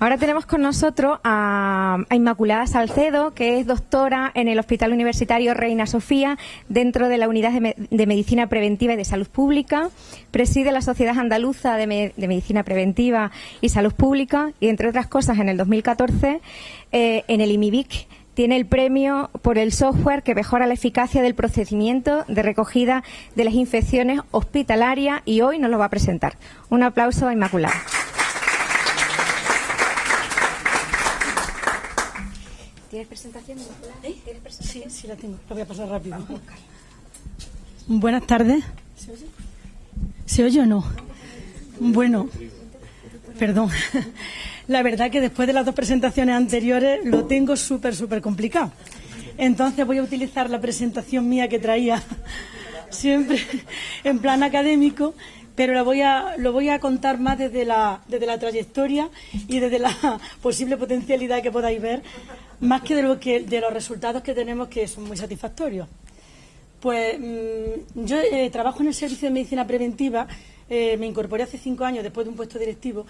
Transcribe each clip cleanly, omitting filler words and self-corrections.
Ahora tenemos con nosotros a Inmaculada Salcedo, que es doctora en el Hospital Universitario Reina Sofía, dentro de la Unidad de Medicina Preventiva y de Salud Pública. Preside la Sociedad Andaluza de Medicina Preventiva y Salud Pública y, entre otras cosas, en el 2014, en el IMIBIC, tiene el premio por el software que mejora la eficacia del procedimiento de recogida de las infecciones hospitalarias, y hoy nos lo va a presentar. Un aplauso a Inmaculada. ¿Tienes presentación? ¿Tienes presentación? Sí, la tengo. La voy a pasar rápido. Buenas tardes. ¿Se oye? ¿Se oye o no? Bueno, perdón. La verdad que después de las dos presentaciones anteriores lo tengo súper complicado. Entonces voy a utilizar la presentación mía que traía siempre en plan académico, pero lo voy a contar más desde la trayectoria y desde la posible potencialidad que podáis ver, más que de los resultados que tenemos, que son muy satisfactorios. Pues yo trabajo en el Servicio de Medicina Preventiva, me incorporé hace 5 años después de un puesto directivo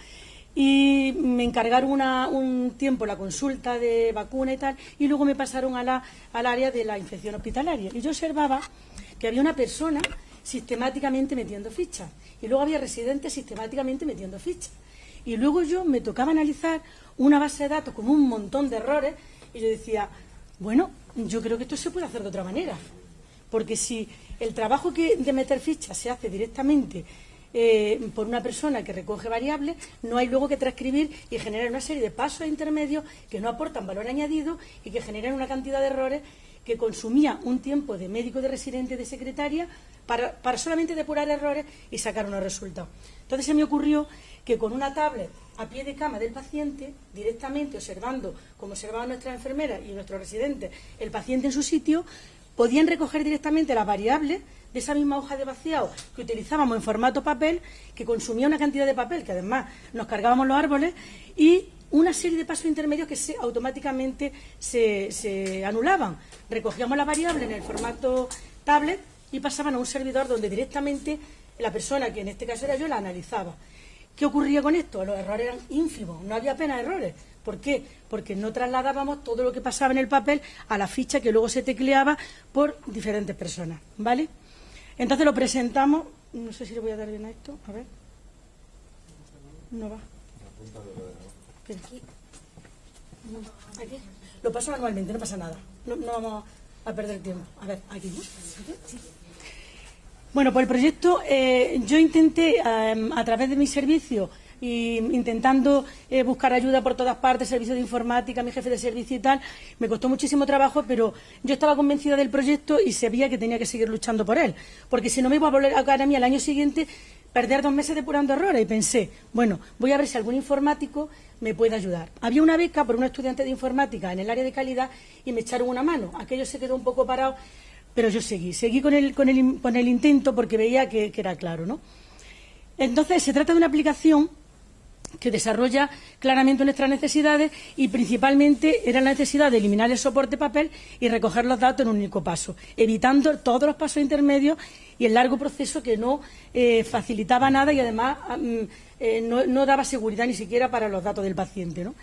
y me encargaron un tiempo la consulta de vacuna y tal, y luego me pasaron al área de la infección hospitalaria. Y yo observaba que había una persona sistemáticamente metiendo fichas y luego había residentes sistemáticamente metiendo fichas. Y luego me tocaba analizar una base de datos con un montón de errores y yo decía, bueno, yo creo que esto se puede hacer de otra manera. Porque si el trabajo de meter fichas se hace directamente por una persona que recoge variables, no hay luego que transcribir y generar una serie de pasos intermedios que no aportan valor añadido y que generan una cantidad de errores que consumía un tiempo de médico, de residente, de secretaria para solamente depurar errores y sacar unos resultados. Entonces se me ocurrió que con una tablet a pie de cama del paciente, directamente observando, como observaban nuestras enfermeras y nuestros residentes, el paciente en su sitio, podían recoger directamente las variables de esa misma hoja de vaciado que utilizábamos en formato papel, que consumía una cantidad de papel, que además nos cargábamos los árboles, y una serie de pasos intermedios que automáticamente se anulaban. Recogíamos la variable en el formato tablet y pasaban a un servidor donde directamente la persona, que en este caso era yo, la analizaba. ¿Qué ocurría con esto? Los errores eran ínfimos, no había apenas errores. ¿Por qué? Porque no trasladábamos todo lo que pasaba en el papel a la ficha que luego se tecleaba por diferentes personas, ¿vale? Entonces lo presentamos, no sé si le voy a dar bien a esto, a ver. No va. Aquí. Aquí. Lo paso manualmente, no pasa nada. No vamos a perder tiempo. A ver, aquí, ¿no? Sí. Bueno, pues el proyecto yo intenté, a través de mi servicio, y intentando buscar ayuda por todas partes, servicio de informática, mi jefe de servicio y tal, me costó muchísimo trabajo, pero yo estaba convencida del proyecto y sabía que tenía que seguir luchando por él, porque si no me iba a volver a caer a mí al año siguiente perder 2 meses depurando errores, y pensé, bueno, voy a ver si algún informático me puede ayudar. Había una beca por un estudiante de informática en el área de calidad y me echaron una mano. Aquello se quedó un poco parado, pero yo seguí con el intento porque veía que era claro, ¿no? Entonces, se trata de una aplicación que desarrolla claramente nuestras necesidades, y principalmente era la necesidad de eliminar el soporte papel y recoger los datos en un único paso, evitando todos los pasos intermedios y el largo proceso que no facilitaba nada y además no daba seguridad ni siquiera para los datos del paciente, ¿no?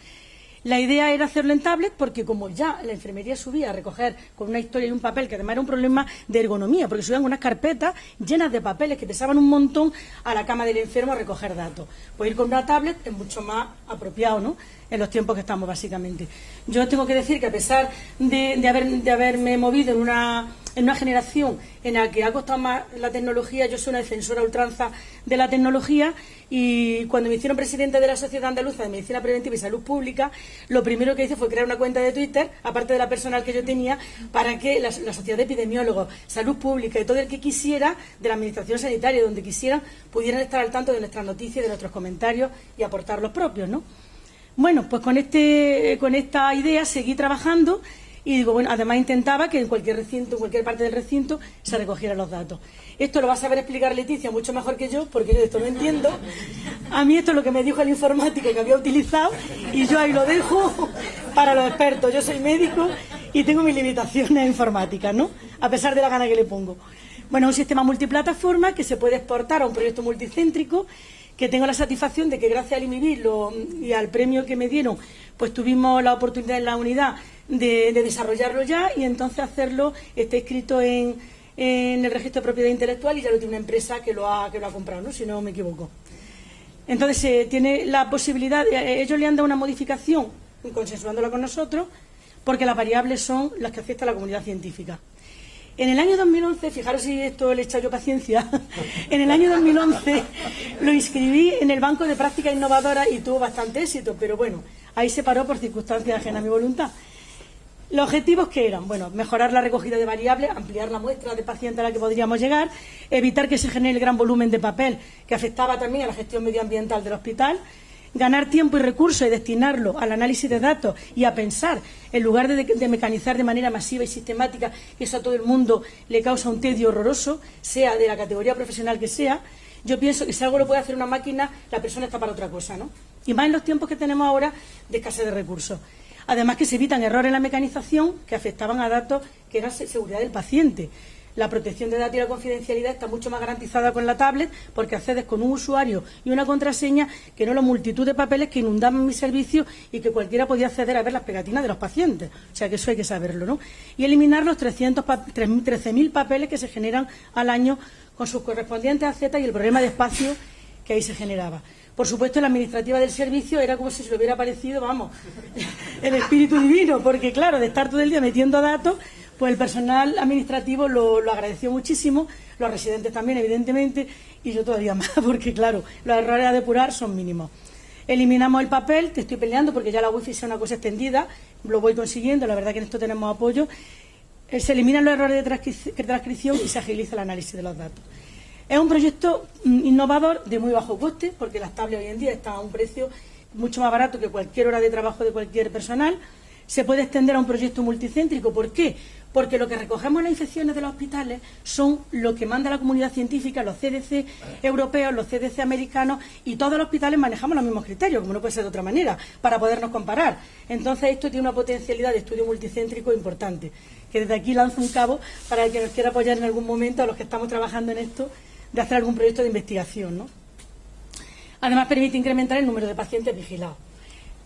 La idea era hacerlo en tablet porque como ya la enfermería subía a recoger con una historia y un papel, que además era un problema de ergonomía, porque subían unas carpetas llenas de papeles que pesaban un montón a la cama del enfermo a recoger datos. Pues ir con una tablet es mucho más apropiado, ¿no?, en los tiempos que estamos, básicamente. Yo tengo que decir que a pesar de haberme movido en una generación en la que ha costado más la tecnología, yo soy una defensora a ultranza de la tecnología, y cuando me hicieron presidenta de la Sociedad Andaluza de Medicina Preventiva y Salud Pública, lo primero que hice fue crear una cuenta de Twitter, aparte de la personal que yo tenía, para que la Sociedad de Epidemiólogos, Salud Pública y todo el que quisiera, de la Administración Sanitaria, donde quisieran, pudieran estar al tanto de nuestras noticias, de nuestros comentarios y aportar los propios, ¿no? Bueno, pues con esta idea seguí trabajando y digo, bueno, además intentaba que en cualquier recinto, en cualquier parte del recinto, se recogieran los datos. Esto lo va a saber explicar Leticia mucho mejor que yo, porque yo de esto no entiendo. A mí esto es lo que me dijo el informático que había utilizado y yo ahí lo dejo para los expertos. Yo soy médico y tengo mis limitaciones informáticas, ¿no?, a pesar de la gana que le pongo. Bueno, es un sistema multiplataforma que se puede exportar a un proyecto multicéntrico que tengo la satisfacción de que gracias al IMIBI y al premio que me dieron, pues tuvimos la oportunidad en la unidad de desarrollarlo ya, y entonces hacerlo, está inscrito en el registro de propiedad intelectual y ya lo tiene una empresa que lo ha comprado, ¿no?, si no me equivoco. Entonces tiene la posibilidad, ellos le han dado una modificación consensuándola con nosotros, porque las variables son las que acepta la comunidad científica. En el año 2011, fijaros si esto le he echado yo paciencia, en el año 2011 lo inscribí en el Banco de Prácticas Innovadoras y tuvo bastante éxito, pero bueno, ahí se paró por circunstancias ajenas a mi voluntad. Los objetivos que eran, bueno, mejorar la recogida de variables, ampliar la muestra de pacientes a la que podríamos llegar, evitar que se genere el gran volumen de papel que afectaba también a la gestión medioambiental del hospital, ganar tiempo y recursos y destinarlo al análisis de datos y a pensar, en lugar de mecanizar de manera masiva y sistemática, que eso a todo el mundo le causa un tedio horroroso, sea de la categoría profesional que sea. Yo pienso que si algo lo puede hacer una máquina, la persona está para otra cosa, ¿no? Y más en los tiempos que tenemos ahora de escasez de recursos. Además que se evitan errores en la mecanización que afectaban a datos que eran seguridad del paciente. La protección de datos y la confidencialidad está mucho más garantizada con la tablet, porque accedes con un usuario y una contraseña que no la multitud de papeles que inundaban mi servicio y que cualquiera podía acceder a ver las pegatinas de los pacientes. O sea que eso hay que saberlo, ¿no? Y eliminar los 13.000 papeles que se generan al año con sus correspondientes AZ y el problema de espacio que ahí se generaba. Por supuesto, la administrativa del servicio era como si se le hubiera parecido, vamos, el espíritu divino, porque claro, de estar todo el día metiendo datos, pues el personal administrativo lo agradeció muchísimo, los residentes también, evidentemente, y yo todavía más, porque claro, los errores a depurar son mínimos. Eliminamos el papel, que estoy peleando porque ya la wifi sea una cosa extendida, lo voy consiguiendo, la verdad que en esto tenemos apoyo. Se eliminan los errores de transcripción y se agiliza el análisis de los datos. Es un proyecto innovador de muy bajo coste, porque las tablets hoy en día están a un precio mucho más barato que cualquier hora de trabajo de cualquier personal. Se puede extender a un proyecto multicéntrico. ¿Por qué? Porque lo que recogemos en las infecciones de los hospitales son lo que manda la comunidad científica, los CDC europeos, los CDC americanos, y todos los hospitales manejamos los mismos criterios, como no puede ser de otra manera, para podernos comparar. Entonces esto tiene una potencialidad de estudio multicéntrico importante, que desde aquí lanzo un cabo para el que nos quiera apoyar en algún momento, a los que estamos trabajando en esto, de hacer algún proyecto de investigación, ¿no? Además permite incrementar el número de pacientes vigilados.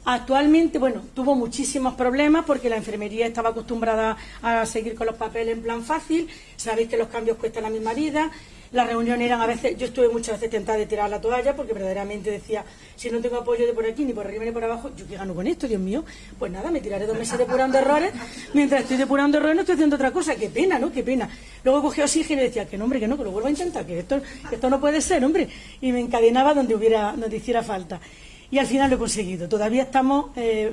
Actualmente, bueno, tuvo muchísimos problemas porque la enfermería estaba acostumbrada a seguir con los papeles en plan fácil. Sabéis que los cambios cuestan la misma vida. Las reuniones eran a veces, yo estuve muchas veces tentada de tirar la toalla porque verdaderamente decía, si no tengo apoyo de por aquí, ni por arriba ni por abajo, ¿yo qué gano con esto, Dios mío? Pues nada, me tiraré 2 meses depurando errores. Mientras estoy depurando errores no estoy haciendo otra cosa. Qué pena, ¿no? Qué pena. Luego cogí oxígeno y decía, que no, hombre, que no, que lo vuelvo a intentar, que esto no puede ser, hombre. Y me encadenaba donde hiciera falta. Y al final lo he conseguido. Todavía estamos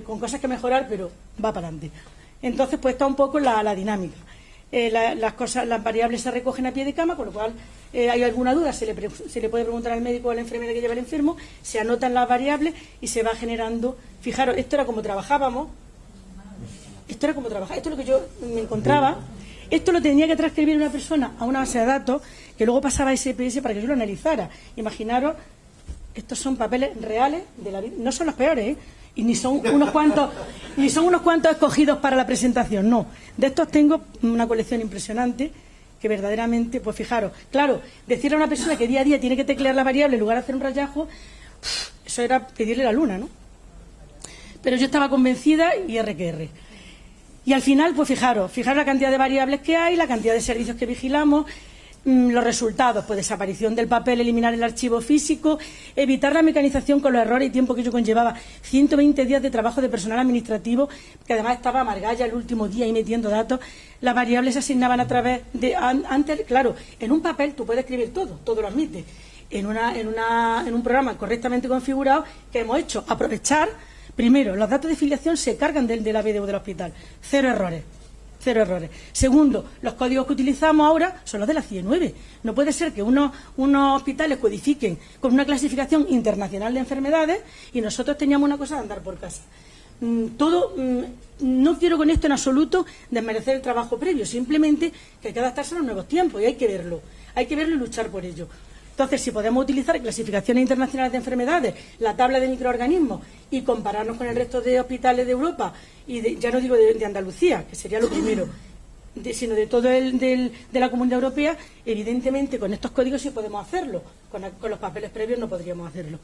con cosas que mejorar, pero va para adelante. Entonces, pues está un poco la dinámica. Las variables se recogen a pie de cama, con lo cual hay alguna duda, se le puede preguntar al médico o a la enfermera que lleva al enfermo, se anotan las variables y se va generando. Fijaros, esto era como trabajábamos, esto es lo que yo me encontraba. Esto lo tenía que transcribir una persona a una base de datos que luego pasaba a SPS para que yo lo analizara. Imaginaros. Estos son papeles reales de la vida, no son los peores, ¿eh? Y ni son unos cuantos escogidos para la presentación, no. De estos tengo una colección impresionante que verdaderamente, pues fijaros, claro, decirle a una persona que día a día tiene que teclear la variable en lugar de hacer un rayajo, eso era pedirle la luna, ¿no? Pero yo estaba convencida y RQR. Y al final, pues fijaros la cantidad de variables que hay, la cantidad de servicios que vigilamos. Los resultados, pues desaparición del papel, eliminar el archivo físico, evitar la mecanización con los errores y tiempo que ello conllevaba, 120 días de trabajo de personal administrativo, que además estaba amargalla el último día y metiendo datos. Las variables se asignaban a través de... Antes, claro, en un papel tú puedes escribir todo lo admite. En un programa correctamente configurado, que hemos hecho? Aprovechar, primero, los datos de filiación se cargan de la BDU del hospital, cero errores. Segundo, los códigos que utilizamos ahora son los de la CIE 9. No puede ser que unos hospitales codifiquen con una clasificación internacional de enfermedades y nosotros teníamos una cosa de andar por casa. No quiero con esto en absoluto desmerecer el trabajo previo, simplemente que hay que adaptarse a los nuevos tiempos y hay que verlo y luchar por ello. Entonces, si podemos utilizar clasificaciones internacionales de enfermedades, la tabla de microorganismos y compararnos con el resto de hospitales de Europa, y ya no digo de Andalucía, que sería lo primero, sino de todo de la Comunidad Europea. Evidentemente, con estos códigos sí podemos hacerlo, con los papeles previos no podríamos hacerlo.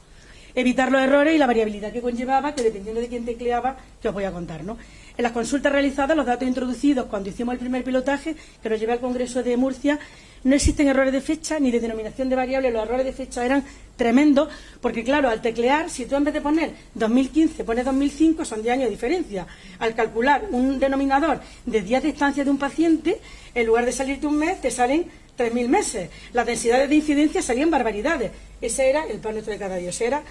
Evitar los errores y la variabilidad que conllevaba, que dependiendo de quién tecleaba, que os voy a contar, ¿no? En las consultas realizadas, los datos introducidos cuando hicimos el primer pilotaje, que nos llevé al Congreso de Murcia, no existen errores de fecha ni de denominación de variables. Los errores de fecha eran tremendos, porque claro, al teclear, si tú en vez de poner 2015 pones 2005, son 10 años de diferencia. Al calcular un denominador de días de estancia de un paciente, en lugar de salirte un mes, te salen 3.000 meses. Las densidades de incidencia salían barbaridades. Ese era el pan nuestro de cada día. Ese era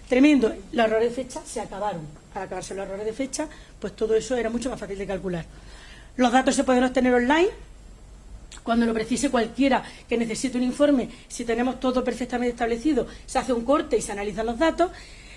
tremendo. Los errores de fecha se acabaron. Al acabarse los errores de fecha, pues todo eso era mucho más fácil de calcular. Los datos se pueden obtener online cuando lo precise cualquiera que necesite un informe. Si tenemos todo perfectamente establecido, se hace un corte y se analizan los datos.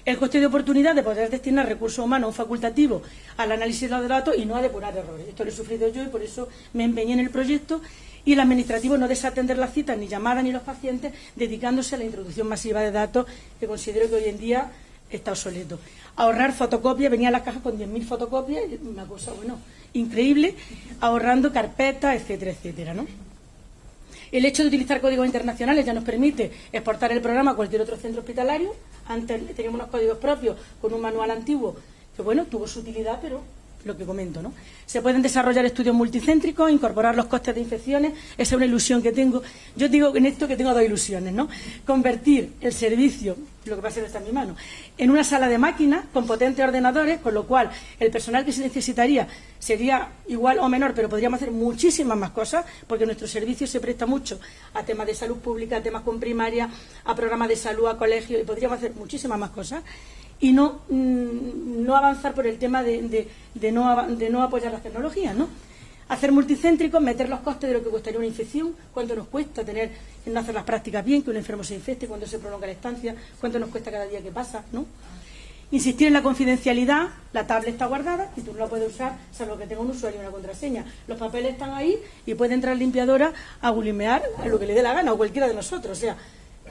El coste de oportunidad de poder destinar recursos humanos, un facultativo, al análisis de los datos y no a depurar errores. Esto lo he sufrido yo y por eso me empeñé en el proyecto. Y el administrativo no desatender las citas, ni llamadas, ni los pacientes, dedicándose a la introducción masiva de datos, que considero que hoy en día está obsoleto. Ahorrar fotocopias, venía a las cajas con 10.000 fotocopias, una cosa, bueno, increíble, ahorrando carpetas, etcétera, etcétera, ¿no? El hecho de utilizar códigos internacionales ya nos permite exportar el programa a cualquier otro centro hospitalario. Antes teníamos unos códigos propios con un manual antiguo que, bueno, tuvo su utilidad, pero lo que comento, ¿no? Se pueden desarrollar estudios multicéntricos, incorporar los costes de infecciones. Esa es una ilusión que tengo. Yo digo en esto que tengo dos ilusiones, ¿no? Convertir el servicio, lo que pasa es que está en mi mano, en una sala de máquinas con potentes ordenadores, con lo cual el personal que se necesitaría sería igual o menor, pero podríamos hacer muchísimas más cosas, porque nuestro servicio se presta mucho a temas de salud pública, a temas con primaria, a programas de salud, a colegios, y podríamos hacer muchísimas más cosas. Y no avanzar por el tema de no apoyar las tecnologías, ¿no? Hacer multicéntricos, meter los costes de lo que costaría una infección, cuánto nos cuesta no hacer las prácticas bien, que un enfermo se infecte, cuánto se prolonga la estancia, cuánto nos cuesta cada día que pasa, ¿no? Insistir en la confidencialidad. La tablet está guardada y tú no la puedes usar salvo que tenga un usuario y una contraseña. Los papeles están ahí y puede entrar limpiadora a bulimear a lo que le dé la gana, o cualquiera de nosotros. O sea,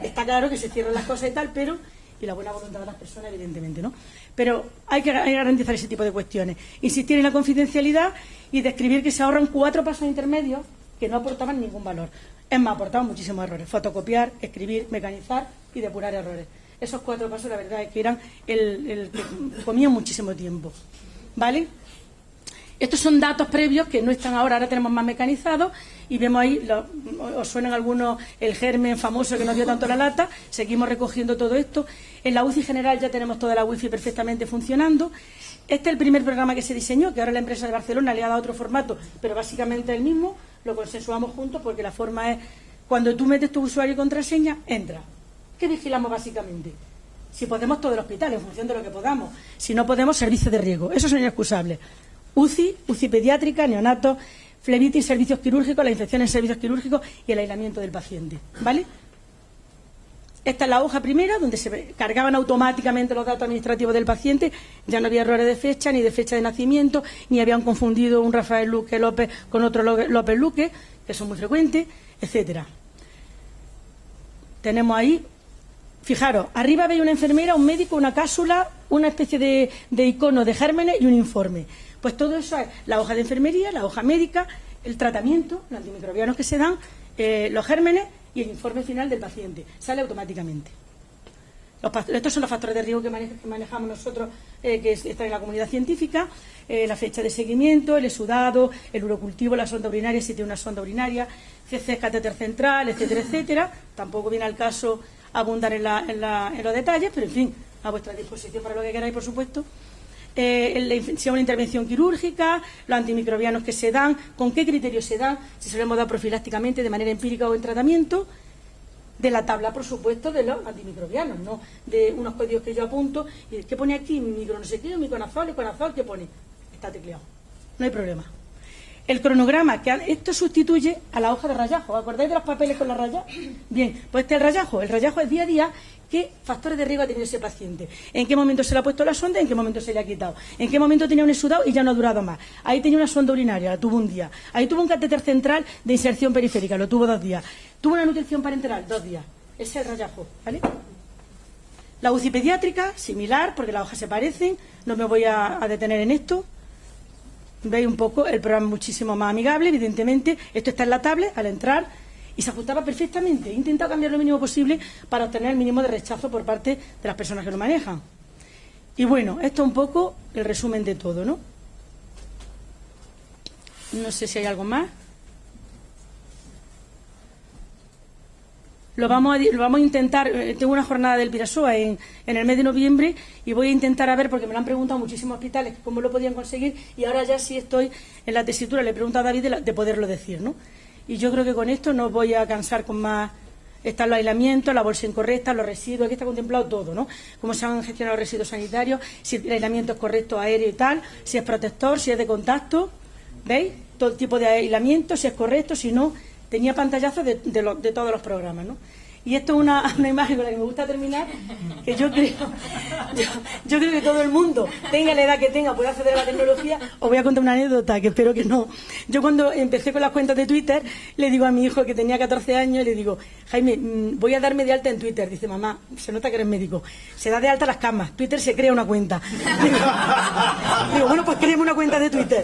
está claro que se cierran las cosas y tal, pero y la buena voluntad de las personas, evidentemente, ¿no? Pero hay que garantizar ese tipo de cuestiones. Insistir en la confidencialidad y describir que se ahorran 4 pasos intermedios que no aportaban ningún valor. Es más, aportaban muchísimos errores. Fotocopiar, escribir, mecanizar y depurar errores. Esos 4 pasos, la verdad, es que eran el que comían muchísimo tiempo. ¿Vale? Estos son datos previos que no están ahora tenemos más mecanizados y vemos ahí, os suenan algunos, el germen famoso que nos dio tanto la lata. Seguimos recogiendo todo esto. En la UCI general ya tenemos toda la wifi perfectamente funcionando. Este es el primer programa que se diseñó, que ahora la empresa de Barcelona le ha dado otro formato, pero básicamente el mismo. Lo consensuamos juntos porque la forma es, cuando tú metes tu usuario y contraseña, entra. ¿Qué vigilamos básicamente? Si podemos, todo el hospital, en función de lo que podamos. Si no podemos, servicios de riesgo. Eso es inexcusable. UCI, UCI pediátrica, neonatos, flebitis, servicios quirúrgicos, la infección en servicios quirúrgicos y el aislamiento del paciente. ¿Vale? Esta es la hoja primera, donde se cargaban automáticamente los datos administrativos del paciente. Ya no había errores de fecha, ni de fecha de nacimiento, ni habían confundido un Rafael Luque López con otro López Luque, que son muy frecuentes, etcétera. Tenemos ahí, fijaros, arriba veis una enfermera, un médico, una cápsula, una especie de icono de gérmenes y un informe. Pues todo eso es la hoja de enfermería, la hoja médica, el tratamiento, los antimicrobianos que se dan, los gérmenes y el informe final del paciente. Sale automáticamente. Estos son los factores de riesgo que manejamos nosotros, que están en la comunidad científica, la fecha de seguimiento, el exudado, el urocultivo, la sonda urinaria, si tiene una sonda urinaria, CC, catéter central, etcétera, etcétera. Tampoco viene al caso abundar en los detalles, pero en fin, a vuestra disposición para lo que queráis, por supuesto. Si una intervención quirúrgica, los antimicrobianos que se dan, con qué criterios se dan, si se lo hemos dado profilácticamente de manera empírica o en tratamiento, de la tabla, por supuesto, de los antimicrobianos, no de unos códigos que yo apunto y ¿qué pone aquí? Micro no sé qué, miconazol, iconazol, ¿qué pone? Está tecleado, no hay problema. El cronograma, que esto sustituye a la hoja de rayajo. ¿Os acordáis de los papeles con la raya? Bien, pues este es el rayajo. El rayajo es día a día qué factores de riesgo ha tenido ese paciente, en qué momento se le ha puesto la sonda, en qué momento se le ha quitado, en qué momento tenía un exudado y ya no ha durado más. Ahí tenía una sonda urinaria, la tuvo un día. Ahí tuvo un catéter central de inserción periférica, lo tuvo 2 días. Tuvo una nutrición parenteral, 2 días. Ese es el rayajo, ¿vale? La UCI pediátrica, similar, porque las hojas se parecen. No me voy a detener en esto. Veis un poco, el programa es muchísimo más amigable, evidentemente. Esto está en la tablet al entrar y se ajustaba perfectamente. He intentado cambiar lo mínimo posible para obtener el mínimo de rechazo por parte de las personas que lo manejan. Y bueno, esto es un poco el resumen de todo, ¿no? No sé si hay algo más. Lo vamos a intentar. Tengo una jornada del Pirasoa en el mes de noviembre y voy a intentar a ver, porque me lo han preguntado muchísimos hospitales cómo lo podían conseguir, y ahora ya sí estoy en la tesitura, le he preguntado a David de poderlo decir, ¿no? Y yo creo que con esto no os voy a cansar con más. Están los aislamientos, la bolsa incorrecta, los residuos, aquí está contemplado todo, ¿no? Cómo se han gestionado los residuos sanitarios, si el aislamiento es correcto, aéreo y tal, si es protector, si es de contacto, ¿veis? Todo tipo de aislamiento, si es correcto, si no. Tenía pantallazos de todos los programas, ¿no? Y esto es una imagen con la que me gusta terminar, que yo creo que todo el mundo, tenga la edad que tenga, puede acceder a la tecnología. Os voy a contar una anécdota que espero que no. Yo cuando empecé con las cuentas de Twitter, le digo a mi hijo que tenía 14 años, le digo, Jaime, voy a darme de alta en Twitter. Dice, mamá, se nota que eres médico. Se da de alta las camas, Twitter se crea una cuenta. Digo, bueno, pues créame una cuenta de Twitter.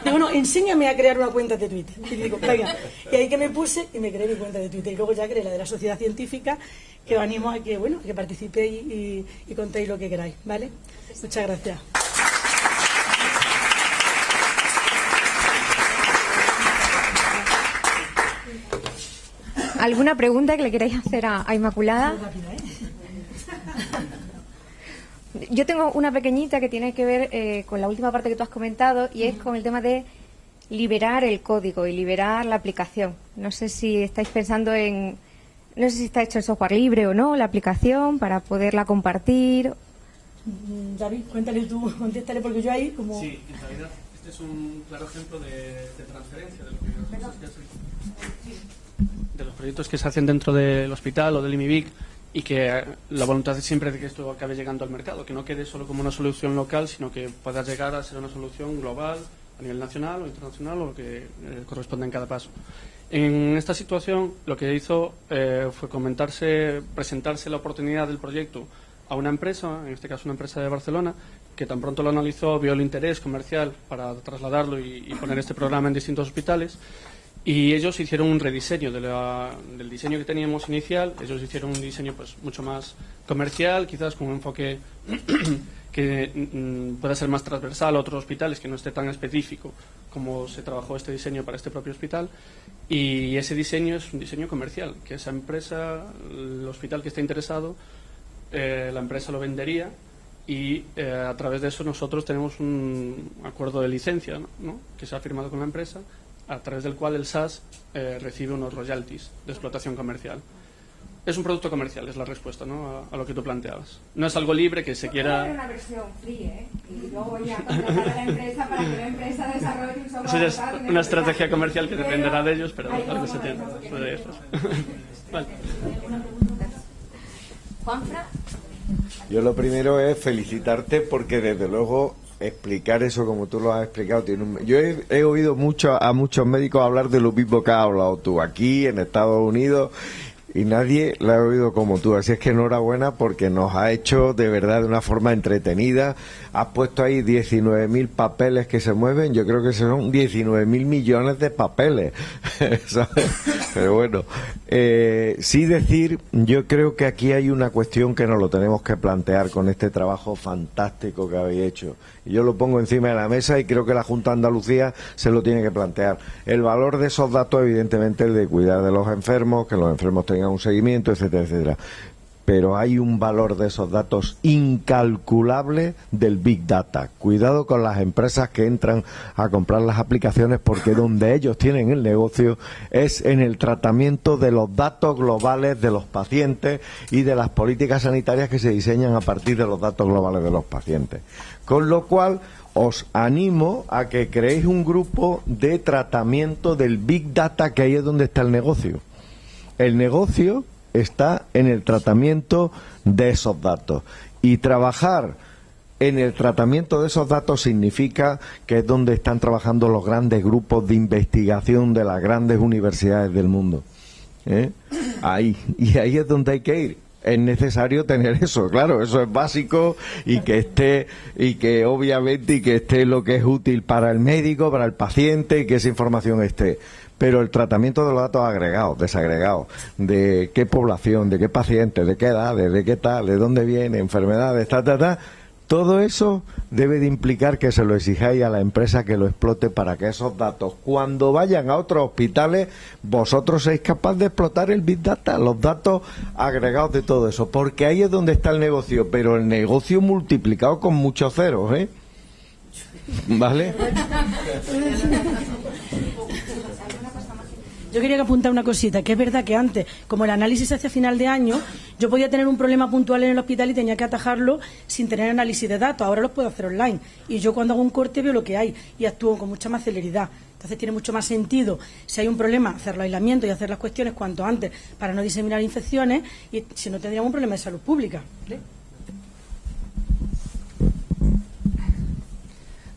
Digo, no, enséñame a crear una cuenta de Twitter. Y digo, venga. Y ahí que me puse y me creé mi cuenta de Twitter. Y luego ya creé la de la sociedad científica, que os animo a que, bueno, que participéis y contéis lo que queráis, ¿vale? Muchas gracias. ¿Alguna pregunta que le queráis hacer a Inmaculada? Yo tengo una pequeñita que tiene que ver con la última parte que tú has comentado, y es con el tema de liberar el código y liberar la aplicación. No sé si estáis pensando en... No sé si está hecho el software libre o no, la aplicación, para poderla compartir. David, cuéntale tú, contéstale, porque yo ahí como... Sí, en realidad este es un claro ejemplo de transferencia de los proyectos que se hacen dentro del hospital o del IMIBIC, y que la voluntad es siempre de que esto acabe llegando al mercado, que no quede solo como una solución local, sino que pueda llegar a ser una solución global, a nivel nacional o internacional, o lo que corresponda en cada paso. En esta situación lo que hizo fue presentarse la oportunidad del proyecto a una empresa, en este caso una empresa de Barcelona, que tan pronto lo analizó, vio el interés comercial para trasladarlo y poner este programa en distintos hospitales, y ellos hicieron un rediseño del diseño que teníamos inicial. Ellos hicieron un diseño pues mucho más comercial, quizás con un enfoque que pueda ser más transversal a otros hospitales, que no esté tan específico como se trabajó este diseño para este propio hospital. Y ese diseño es un diseño comercial, que esa empresa, el hospital que esté interesado, la empresa lo vendería, y a través de eso nosotros tenemos un acuerdo de licencia, ¿no?, que se ha firmado con la empresa, a través del cual el SAS recibe unos royalties de explotación comercial. Es un producto comercial, es la respuesta, ¿no?, a lo que tú planteabas. No es algo libre que se quiera... Es una versión free, ¿eh? Y luego voy a contratar a la empresa para que la empresa desarrolle un software. Eso ya es una estrategia comercial que dependerá de ellos, pero algo se tiene. Vale. Juanfra. Yo lo primero es felicitarte, porque desde luego explicar eso como tú lo has explicado yo he oído a muchos médicos hablar de lo mismo que has hablado tú aquí en Estados Unidos, y nadie lo ha oído como tú. Así es que enhorabuena, porque nos ha hecho de verdad de una forma entretenida. Has puesto ahí 19.000 papeles que se mueven. Yo creo que son 19.000 millones de papeles, ¿sabes? Pero bueno, sí decir, yo creo que aquí hay una cuestión que nos lo tenemos que plantear con este trabajo fantástico que habéis hecho. Y yo lo pongo encima de la mesa, y creo que la Junta de Andalucía se lo tiene que plantear. El valor de esos datos, evidentemente, el de cuidar de los enfermos, que los enfermos tengan un seguimiento, etcétera, etcétera. Pero hay un valor de esos datos incalculable del Big Data. Cuidado con las empresas que entran a comprar las aplicaciones, porque donde ellos tienen el negocio es en el tratamiento de los datos globales de los pacientes y de las políticas sanitarias que se diseñan a partir de los datos globales de los pacientes. Con lo cual, os animo a que creéis un grupo de tratamiento del Big Data, que ahí es donde está el negocio. El negocio está en el tratamiento de esos datos, y trabajar en el tratamiento de esos datos significa que es donde están trabajando los grandes grupos de investigación de las grandes universidades del mundo, y ahí es donde hay que ir. es necesario tener eso, claro, eso es básico, y que esté, y que obviamente, y que esté lo que es útil para el médico, para el paciente, y que esa información esté. Pero el tratamiento de los datos agregados, desagregados, de qué población, de qué pacientes, de qué edades, de qué tal, de dónde viene, enfermedades, todo eso debe de implicar que se lo exijáis a la empresa que lo explote, para que esos datos, cuando vayan a otros hospitales, vosotros seáis capaces de explotar el Big Data, los datos agregados de todo eso, porque ahí es donde está el negocio, pero el negocio multiplicado con muchos ceros, ¿eh? ¿Vale? Yo quería apuntar una cosita, que es verdad que antes, como el análisis se hace a final de año, yo podía tener un problema puntual en el hospital y tenía que atajarlo sin tener análisis de datos. Ahora los puedo hacer online. Y yo cuando hago un corte veo lo que hay y actúo con mucha más celeridad. Entonces tiene mucho más sentido, si hay un problema, hacerlo aislamiento y hacer las cuestiones cuanto antes para no diseminar infecciones, y si no tendríamos un problema de salud pública. ¿Vale?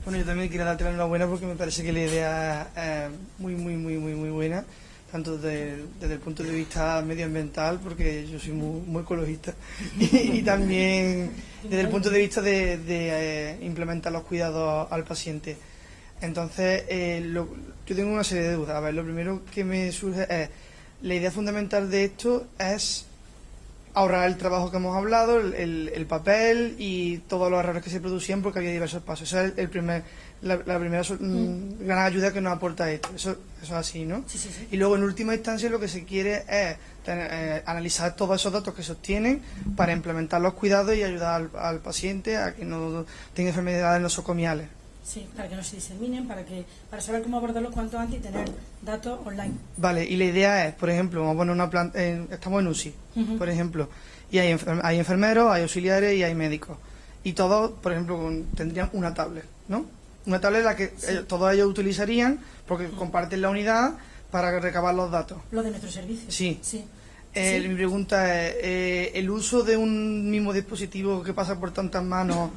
Bueno, yo también quiero darte la enhorabuena porque me parece que la idea es muy buena, tanto desde el punto de vista medioambiental, porque yo soy muy ecologista, y también desde el punto de vista de implementar los cuidados al paciente. Entonces, yo tengo una serie de dudas. A ver, lo primero que me surge es, la idea fundamental de esto es ahorrar el trabajo que hemos hablado, el papel y todos los errores que se producían, porque había diversos pasos. Esa es la primera gran ayuda que nos aporta esto. Eso es así, ¿no? Sí. Y luego, en última instancia, lo que se quiere es analizar todos esos datos que se obtienen para implementar los cuidados y ayudar al paciente a que no tenga enfermedades nosocomiales. Sí, para que no se diseminen, para saber cómo abordarlos cuanto antes y tener datos online. Vale, y la idea es, por ejemplo, vamos a poner una planta, estamos en UCI, por ejemplo, y hay enfermeros, hay auxiliares y hay médicos. Y todos, por ejemplo, tendrían una tablet, ¿no? Una tablet en la que todos ellos utilizarían, porque comparten la unidad para recabar los datos. Lo de nuestro servicio. Sí. Sí. Mi pregunta es, ¿el uso de un mismo dispositivo que pasa por tantas manos?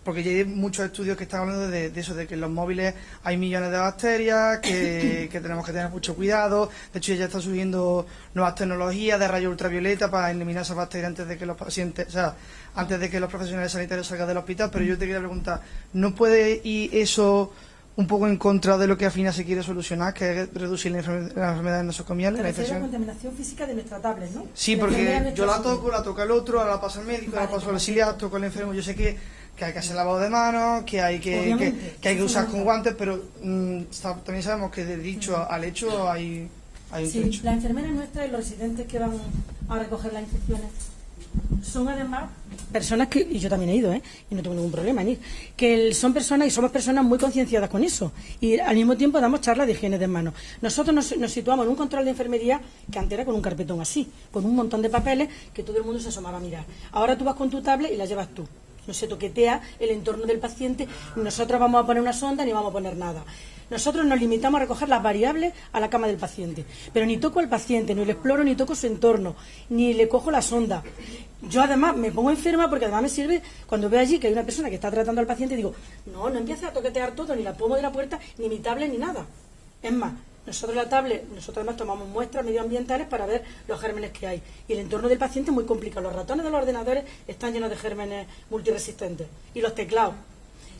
Porque ya hay muchos estudios que están hablando de eso, de que en los móviles hay millones de bacterias, que tenemos que tener mucho cuidado. De hecho, ya están surgiendo nuevas tecnologías de rayos ultravioleta para eliminar esas bacterias antes de que los pacientes, antes de que los profesionales sanitarios salgan del hospital. Pero yo te quería preguntar, ¿no puede ir eso un poco en contra de lo que al final se quiere solucionar, que es reducir las enfermedades nosocomiales? Te refieres a la contaminación física de nuestra tablet, ¿no? Sí, porque yo la toco, la toca el otro, ahora la pasa el médico, la paso al auxiliar, toco al enfermo. Yo sé que hay que hacer lavado de manos, que hay que usar con guantes, pero también sabemos que del dicho al hecho hay un trecho. Las enfermeras nuestras y los residentes que van a recoger las infecciones son además personas que, y yo también he ido, y no tengo ningún problema en ir, que son personas y somos personas muy concienciadas con eso, y al mismo tiempo damos charlas de higiene de manos. Nosotros nos situamos en un control de enfermería que antes era con un carpetón así, con un montón de papeles que todo el mundo se asomaba a mirar. Ahora tú vas con tu tablet y la llevas tú. No se toquetea el entorno del paciente, ni nosotros vamos a poner una sonda ni vamos a poner nada. Nosotros nos limitamos a recoger las variables a la cama del paciente, pero ni toco al paciente, ni le exploro, ni toco su entorno, ni le cojo la sonda. Yo además me pongo enferma porque además me sirve cuando veo allí que hay una persona que está tratando al paciente y digo, no empieces a toquetear todo, ni la pongo de la puerta, ni mi tablet, ni nada. Es más, nosotros además tomamos muestras medioambientales para ver los gérmenes que hay. Y el entorno del paciente es muy complicado. Los ratones de los ordenadores están llenos de gérmenes multiresistentes. Y los teclados.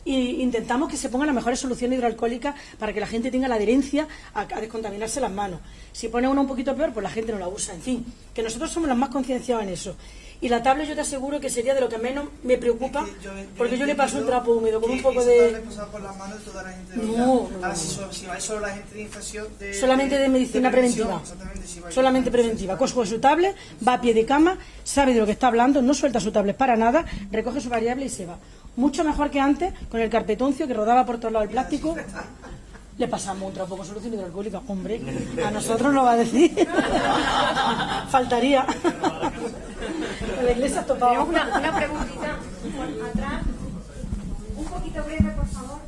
Y intentamos que se pongan las mejores soluciones hidroalcohólicas para que la gente tenga la adherencia a descontaminarse las manos. Si pone uno un poquito peor, pues la gente no la usa. En fin, que nosotros somos los más concienciados en eso. Y la tablet yo te aseguro que sería de lo que menos me preocupa, porque yo le paso un trapo húmedo con un poco de... No. Si va solo la gente de infección... Solamente de medicina preventiva. Solamente preventiva. Coge su tablet, va a pie de cama, sabe de lo que está hablando, no suelta su tablet para nada, recoge su variable y se va. Mucho mejor que antes, con el carpetoncio que rodaba por todos lados el plástico. Le pasamos un trapo con solución hidroalcohólica. Hombre, a nosotros no va a decir. Faltaría. La iglesia ha topado. Tenemos una preguntita atrás. Un poquito breve, por favor.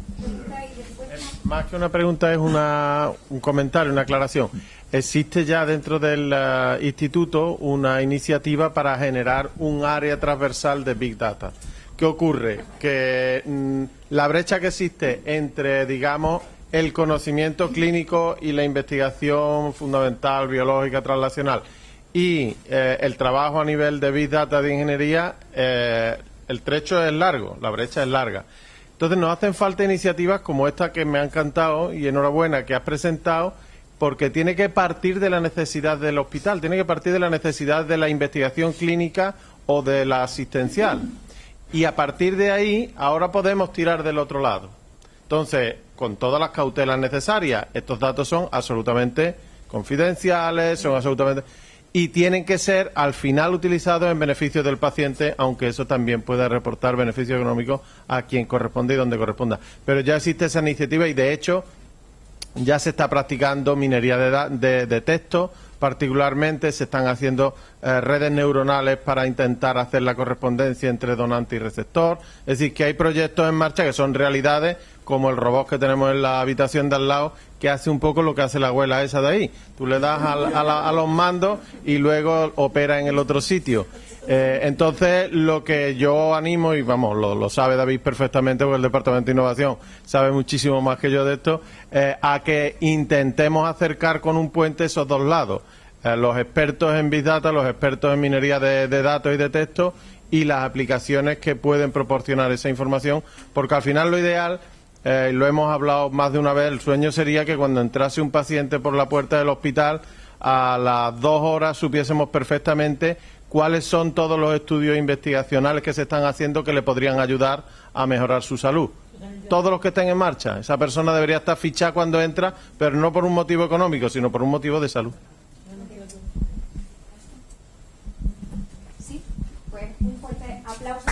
Más que una pregunta es un comentario, una aclaración. Existe ya dentro del instituto una iniciativa para generar un área transversal de Big Data. ¿Qué ocurre? Que la brecha que existe entre, digamos, el conocimiento clínico y la investigación fundamental, biológica, translacional, y el trabajo a nivel de Big Data de ingeniería, el trecho es largo, la brecha es larga. Entonces nos hacen falta iniciativas como esta que me ha encantado y enhorabuena que has presentado, porque tiene que partir de la necesidad del hospital, tiene que partir de la necesidad de la investigación clínica o de la asistencial. Y a partir de ahí, ahora podemos tirar del otro lado. Entonces, con todas las cautelas necesarias, estos datos son absolutamente confidenciales, son absolutamente... y tienen que ser al final utilizados en beneficio del paciente, aunque eso también pueda reportar beneficios económicos a quien corresponde y donde corresponda. Pero ya existe esa iniciativa y, de hecho, ya se está practicando minería de texto, particularmente se están haciendo redes neuronales para intentar hacer la correspondencia entre donante y receptor. Es decir, que hay proyectos en marcha que son realidades, como el robot que tenemos en la habitación de al lado, que hace un poco lo que hace la abuela esa de ahí. Tú le das a los mandos y luego opera en el otro sitio. Entonces, lo que yo animo, y vamos, lo sabe David perfectamente, porque el Departamento de Innovación sabe muchísimo más que yo de esto, a que intentemos acercar con un puente esos dos lados. Los expertos en Big Data, los expertos en minería de datos y de texto, y las aplicaciones que pueden proporcionar esa información, porque al final lo ideal, lo hemos hablado más de una vez, el sueño sería que cuando entrase un paciente por la puerta del hospital, a las 2 horas supiésemos perfectamente cuáles son todos los estudios investigacionales que se están haciendo que le podrían ayudar a mejorar su salud. Todos los que estén en marcha. Esa persona debería estar fichada cuando entra, pero no por un motivo económico, sino por un motivo de salud. Sí, pues un fuerte aplauso.